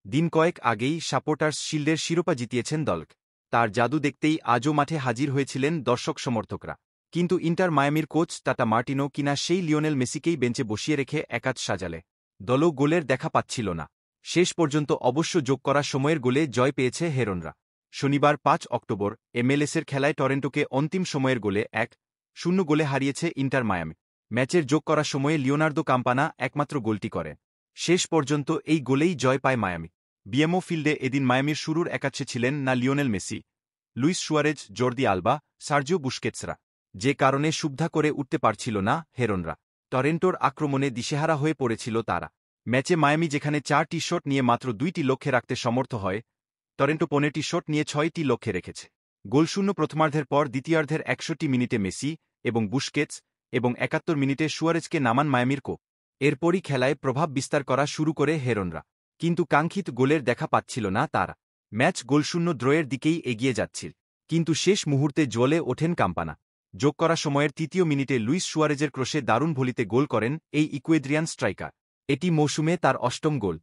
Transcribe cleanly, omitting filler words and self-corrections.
দিন কয়েক আগেই সাপোর্টার্স শিল্ডের শিরোপা জিতিয়েছেন দল। তার জাদু দেখতেই আজও মাঠে হাজির হয়েছিলেন দর্শক সমর্থকরা। কিন্তু ইন্টার মায়ামির কোচ টাটা মার্টিনো কিনা সেই লিওনেল মেসিকেই বেঞ্চে বসিয়ে রেখে একাজ সাজালে। দলও গোলের দেখা পাচ্ছিল না। শেষ পর্যন্ত অবশ্য যোগ করা সময়ের গোলে জয় পেয়েছে হেরনরা। শনিবার ৫ অক্টোবর এমএলএসের খেলায় টরেন্টোকে অন্তিম সময়ের গোলে ১-০ গোলে হারিয়েছে ইন্টার মায়ামি। ম্যাচের যোগ করা সময়ে লিওনার্দো কাম্পানা একমাত্র গোলটি করে। শেষ পর্যন্ত এই গোলেই জয় পায় মায়ামি। বিএমও ফিল্ডে এদিন মায়ামির শুরুর একাদশে ছিলেন না Lionel Messi, Luis Suarez, Jordi Alba, সার্জিও বুস্কেটসরা। যে কারণে সুবিধা করে উঠতে পারছিল না হেরনরা। টরেন্টোর আক্রমণে দিশেহারা হয়ে পড়েছিল তারা। ম্যাচে মায়ামি যেখানে ৪টি শট নিয়ে মাত্র ২টি লক্ষ্যে রাখতে সমর্থ হয়, টরেন্টো ১৫টি শট নিয়ে ৬টি লক্ষ্যে রেখেছে। গোলশূন্য প্রথমার্ধের পর দ্বিতীয়ার্ধের ৬১ মিনিটে মেসি এবং বুস্কেটস এবং ৭১ মিনিটে সুয়ারেজকে নামান মায়ামির কোচ। এরপরই খেলায় প্রভাব বিস্তার করা শুরু করে হেরনরা। কিন্তু কাঙ্ক্ষিত গোলের দেখা পাচ্ছিল না তারা। ম্যাচ গোলশূন্য ড্রয়ের দিকেই এগিয়ে যাচ্ছিল। কিন্তু শেষ মুহূর্তে জ্বলে ওঠেন কাম্পানা। যোগ করা সময়ের ৩য় মিনিটে লুইস সুয়ারেজের ক্রসে দারুণ ভলিতে গোল করেন এই ইকুয়েদ্রিয়ান স্ট্রাইকার। এটি মৌসুমে তার ৮ম গোল।